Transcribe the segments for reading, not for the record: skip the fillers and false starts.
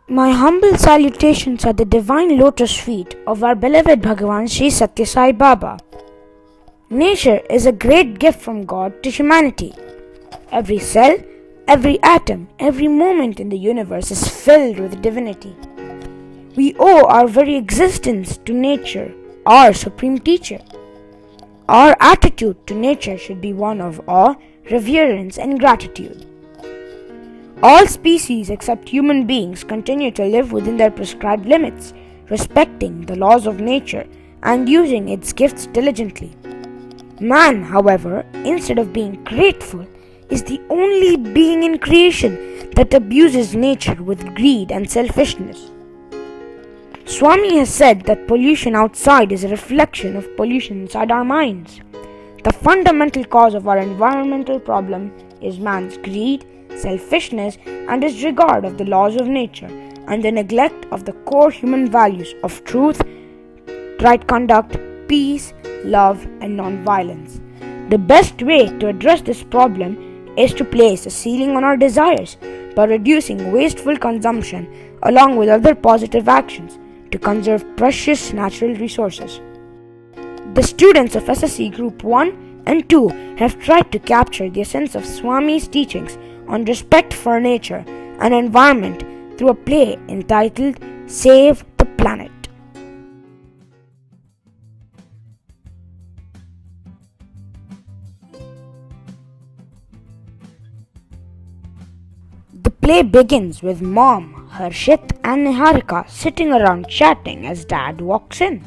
My humble salutations at the divine lotus feet of our beloved Bhagavan Sri Sathya Sai Baba. Nature is a great gift from God to humanity. Every cell, every atom, every moment in the universe is filled with divinity. We owe our very existence to nature, our supreme teacher. Our attitude to nature should be one of awe, reverence, and gratitude. All species except human beings continue to live within their prescribed limits, respecting the laws of nature and using its gifts diligently. Man, however, instead of being grateful, is the only being in creation that abuses nature with greed and selfishness. Swami has said that pollution outside is a reflection of pollution inside our minds. The fundamental cause of our environmental problem is man's greed, selfishness, and disregard of the laws of nature, and the neglect of the core human values of truth, right conduct, peace, love, and non-violence. The best way to address this problem is to place a ceiling on our desires by reducing wasteful consumption along with other positive actions to conserve precious natural resources. The students of SSC Group 1 and 2 have tried to capture the essence of Swami's teachings on respect for nature and environment through a play entitled Save the Planet. The play begins with Mom, Harshit, and Niharika sitting around chatting as Dad walks in.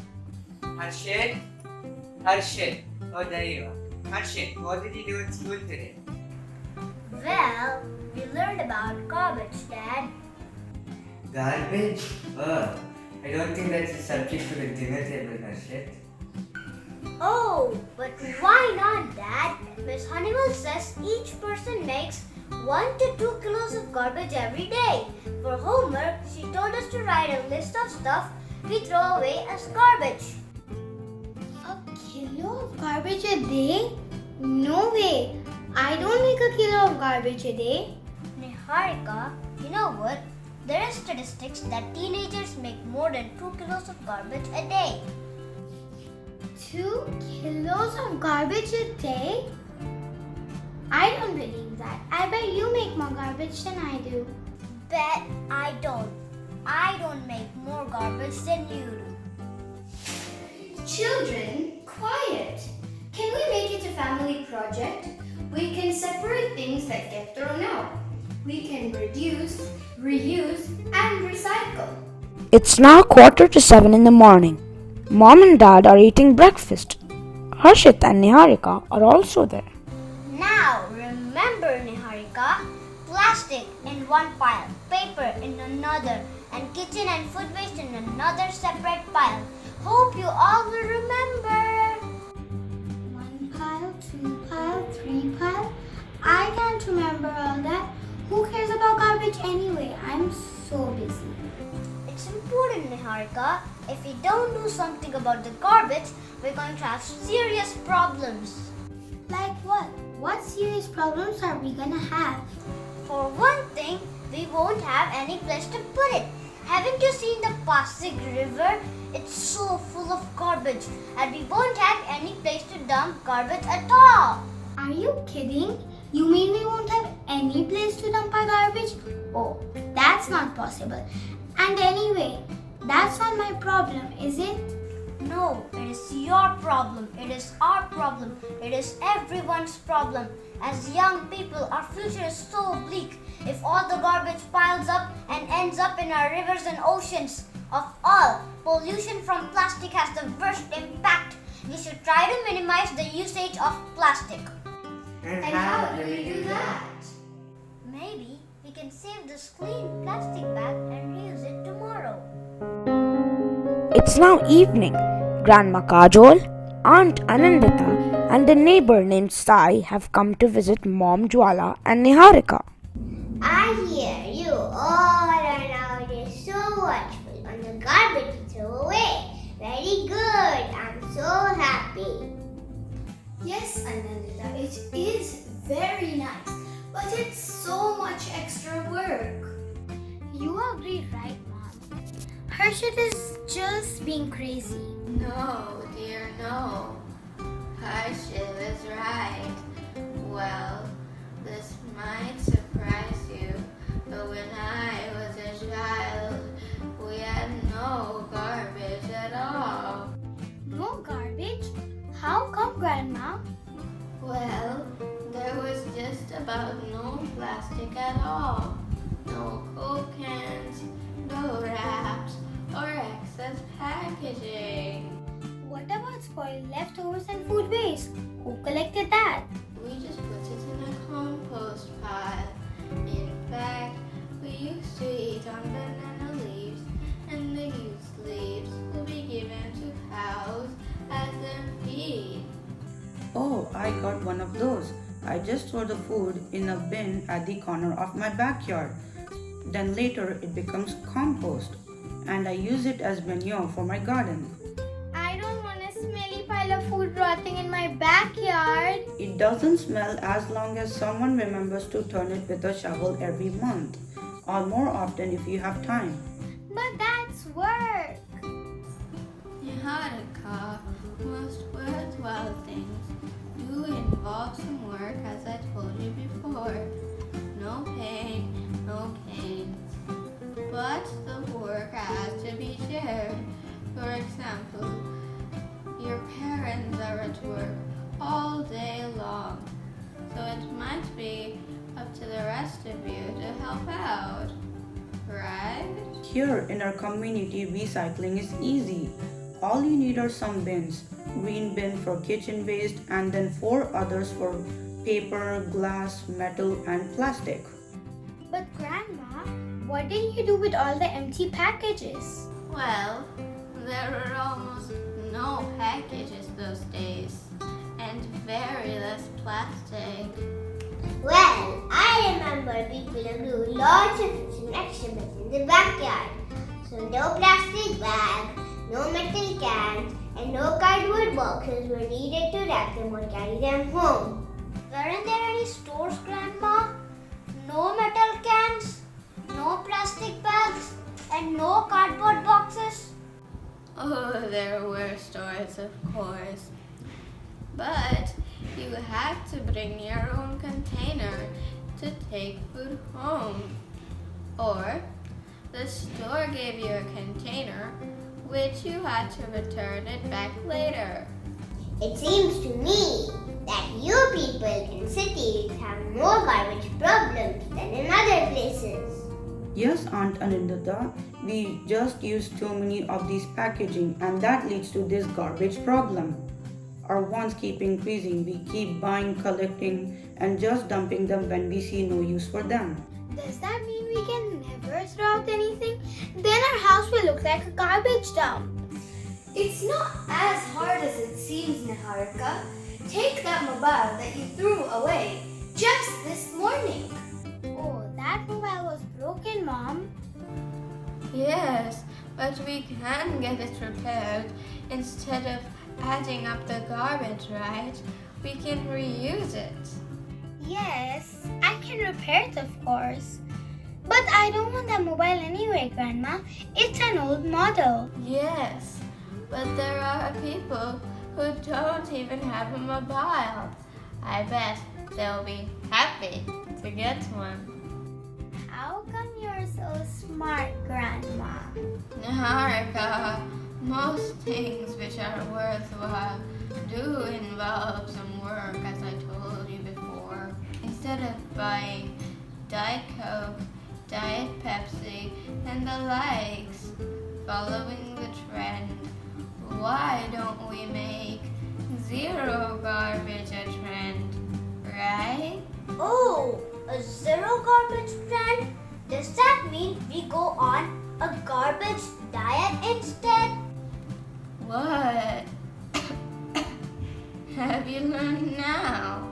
Harshit? Harshit. Oh, there you are. Harshit, what did you do in school today? Well, we learned about garbage, Dad. Garbage? Oh, I don't think that's a subject for the dinner table, Harshit. Oh, but why not, Dad? Miss Honeywell says each person makes 1 to 2 kilos of garbage every day. For homework, she told us to write a list of stuff we throw away as garbage. A kilo of garbage a day? No way! I don't make a kilo of garbage a day. Niharika, you know what? There are statistics that teenagers make more than 2 kilos of garbage a day. 2 kilos of garbage a day? I don't believe that. I bet you make more garbage than I do. Bet I don't. I don't make more garbage than you do. Children, quiet. Can we make it a family project? We can separate things that get thrown out. We can reduce, reuse, and recycle. It's now 6:45 in the morning. Mom and Dad are eating breakfast. Harshit and Niharika are also there. Now remember, Niharika, plastic in one pile, paper in another, and kitchen and food waste in another separate pile. Hope you all will remember. 1 pile, 2 pile, 3 pile. I can't remember all that. Who cares about garbage anyway? I'm so busy. It's important, Niharika. If we don't do something about the garbage, we're going to have serious problems. Like what? What serious problems are we gonna have? For one thing, we won't have any place to put it. Haven't you seen the Pasig River? It's so full of garbage, and we won't have any place to dump garbage at all. Are you kidding? You mean we won't have any place to dump our garbage? Oh, that's not possible. And anyway, that's not my problem, is it? No, it is your problem. It is our problem. It is everyone's problem. As young people, our future is so bleak. If all the garbage piles up and ends up in our rivers and oceans, of all, pollution from plastic has the worst impact. We should try to minimize the usage of plastic. And how do we do that? Maybe we can save this clean plastic bag and reuse it tomorrow. It's now evening. Grandma Kajol, Aunt Anandita, and a neighbor named Sai have come to visit Mom Jwala and Niharika. I hear you all are nowadays so watchful on the garbage you throw away. Very good. I'm so happy. Yes, Anandita, it is very nice, but it's so much extra work. You are angry, right, Mom? Harshit is just being crazy. No, dear, no. Harshit is right. Well, this might surprise you, but when I was a child, we had no garbage at all. No garbage? How come, Grandma? Well, there was just about no plastic at all. No Coke cans, no wraps, or excess packaging. What about spoiled leftovers and food waste? Who collected that? We just put it in a compost pile. In fact, we used to eat on banana leaves, and the used leaves will be given to cows as their feed. Oh, I got one of those. I just throw the food in a bin at the corner of my backyard. Then later it becomes compost and I use it as manure for my garden. I don't want a smelly pile of food rotting in my backyard. It doesn't smell as long as someone remembers to turn it with a shovel every month or more often if you have time. But that's work. Harika, most worthwhile things do involve some work, as I told you before. No pain, no gain. But the work has to be shared. For example, your parents are at work all day long, so it might be up to the rest of you to help out, right? Here in our community, recycling is easy. All you need are some bins. Green bin for kitchen waste and then 4 others for paper, glass, metal and plastic. But Grandma, what did you do with all the empty packages? Well, there were almost no packages those days, and very less plastic. Well, I remember people grew lots of fruits and vegetables in the backyard. So no plastic bags, no metal cans, and no cardboard boxes were needed to wrap them or carry them home. Weren't there any stores, Grandma? No metal cans, no plastic bags, and no cardboard boxes? Oh, there were stores, of course. But you had to bring your own container to take food home. Or the store gave you a container which you had to return it back later. It seems to me that you people in cities have more garbage problems than in other places. Yes, Aunt Anindita, we just use too many of these packaging and that leads to this garbage problem. Our wants keep increasing, we keep buying, collecting and just dumping them when we see no use for them. Does that mean we can never throw out anything? Then our house will look like a garbage dump. It's not as hard as it seems, Niharika. Take that mobile that you threw away just this morning. Oh, that mobile was broken, Mom. Yes, but we can get it repaired. Instead of adding up the garbage, right? We can reuse it. Yes, I can repair it, of course. But I don't want that mobile anyway, Grandma. It's an old model. Yes, but there are people who don't even have a mobile. I bet they'll be happy to get one. How come you're so smart, Grandma? Niharika, most things which are worthwhile do involve some work, as I told you before. Instead of buying Diet Coke, Diet Pepsi, and the likes, following the trend, why don't we make zero garbage a trend, right? Oh, a zero garbage trend? Does that mean we go on a garbage diet instead? What? Have you learned now?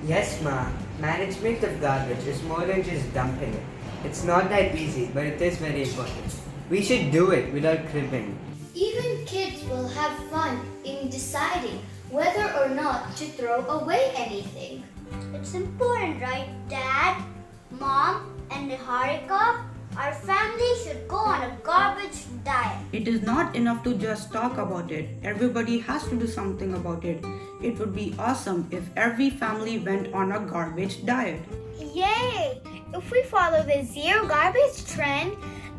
Yes, Ma. Management of garbage is more than just dumping it. It's not that easy, but it is very important. We should do it without cribbing. Even kids will have fun in deciding whether or not to throw away anything. It's important, right, Dad, Mom, and Niharika? Our family should go on a garbage diet. It is not enough to just talk about it. Everybody has to do something about it. It would be awesome if every family went on a garbage diet. Yay! If we follow the zero garbage trend,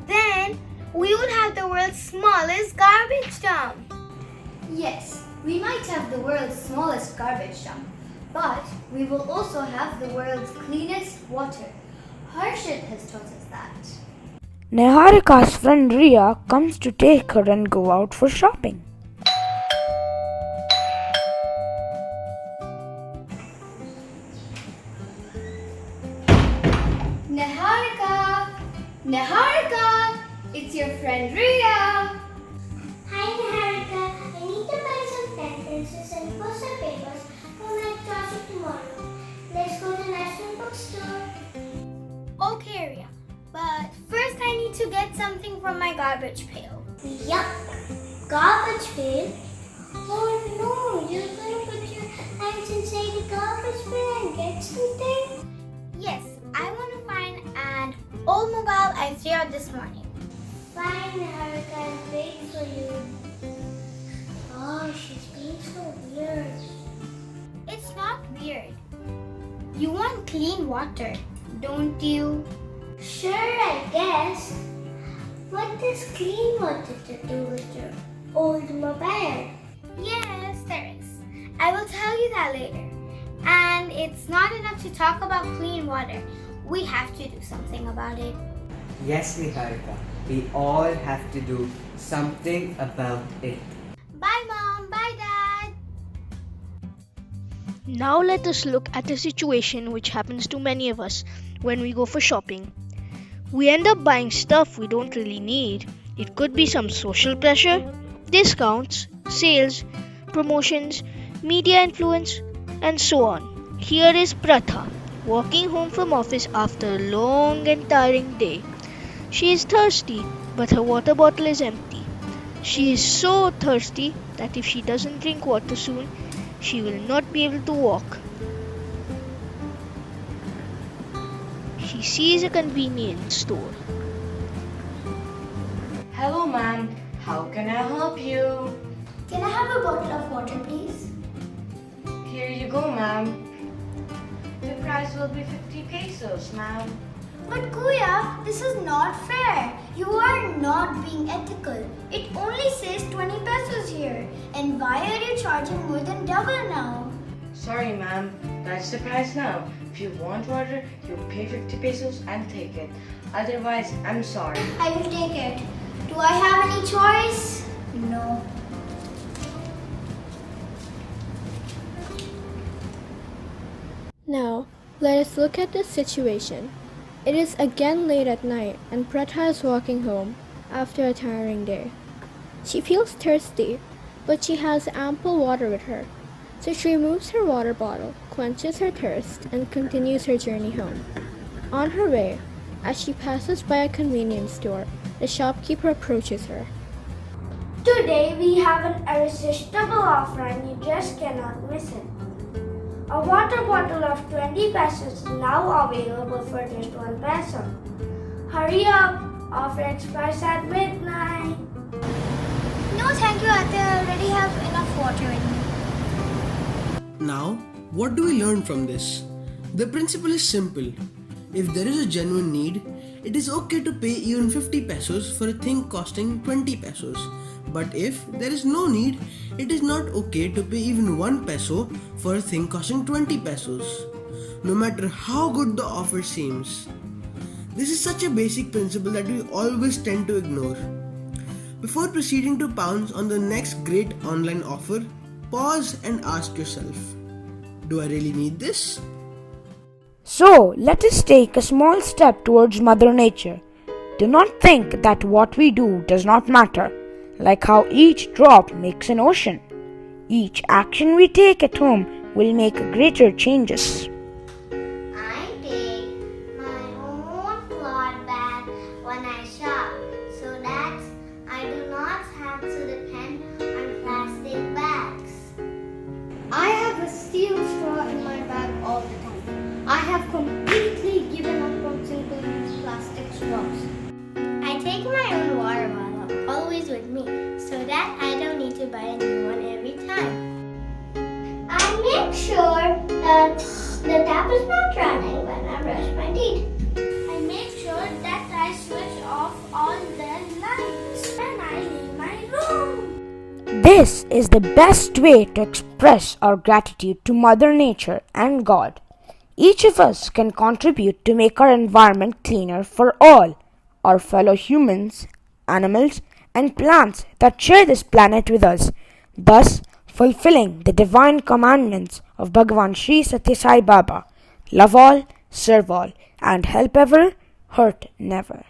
then we would have the world's smallest garbage dump. Yes, we might have the world's smallest garbage dump, but we will also have the world's cleanest water. Harshit has taught us that. Niharika's friend Ria comes to take her and go out for shopping. Niharika! It's your friend Ria! Hi Niharika, I need to buy some pencils and poster papers for my project tomorrow. Let's go to the National Bookstore. Okay, Ria. But first I need to get something from my garbage pail. Yup, garbage pail? Oh no, you're gonna put your hands inside the garbage pail and get something? Yes, I want to find an old mobile I threw out this morning. Fine, Niharika, I'll wait for you. Oh, she's being so weird. It's not weird. You want clean water, don't you? Sure, I guess. What does clean water to do with your old mobile? Yes, there is. I will tell you that later. And it's not enough to talk about clean water. We have to do something about it. Yes, Niharika, we all have to do something about it. Bye, Mom. Bye, Dad. Now let us look at a situation which happens to many of us when we go for shopping. We end up buying stuff we don't really need. It could be some social pressure, discounts, sales, promotions, media influence, and so on. Here is Pratha, walking home from office after a long and tiring day. She is thirsty, but her water bottle is empty. She is so thirsty that if she doesn't drink water soon, she will not be able to walk. She sees a convenience store. Hello, ma'am. How can I help you? Can I have a bottle of water, please? Here you go, ma'am. The price will be 50 pesos, ma'am. But Kuya, this is not fair. You are not being ethical. It only says 20 pesos here. And why are you charging more than double now? Sorry, ma'am. That's the price now. If you want water, you pay 50 pesos and take it. Otherwise, I'm sorry. I will take it. Do I have any choice? No. Now, let us look at this situation. It is again late at night and Pratha is walking home after a tiring day. She feels thirsty, but she has ample water with her. So she removes her water bottle, quenches her thirst, and continues her journey home. On her way, as she passes by a convenience store, the shopkeeper approaches her. Today we have an irresistible offer and you just cannot miss it. A water bottle of 20 pesos is now available for just 1 peso. Hurry up! Offer expires at midnight. No, thank you, Ate. I already have enough water in me. Now, what do we learn from this? The principle is simple. If there is a genuine need, it is okay to pay even 50 pesos for a thing costing 20 pesos. But if there is no need, it is not okay to pay even 1 peso for a thing costing 20 pesos, no matter how good the offer seems. This is such a basic principle that we always tend to ignore. Before proceeding to pounce on the next great online offer, pause and ask yourself, do I really need this? So, let us take a small step towards Mother Nature. Do not think that what we do does not matter, like how each drop makes an ocean. Each action we take at home will make greater changes. I take my own cloth bag when I shop so that I do not have to depend on plastic bags. I have a steel straw in my bag all the time. I have completely given up on single-use plastic straws. take my own water bottle always with me so that I don't need to buy a new one every time. I make sure that the tap is not running when I brush my teeth. I make sure that I switch off all the lights when I leave my room. This is the best way to express our gratitude to Mother Nature and God. Each of us can contribute to make our environment cleaner for all our fellow humans, animals, and plants that share this planet with us, thus fulfilling the divine commandments of Bhagavan Sri Sathya Sai Baba: love all, serve all, and help ever, hurt never.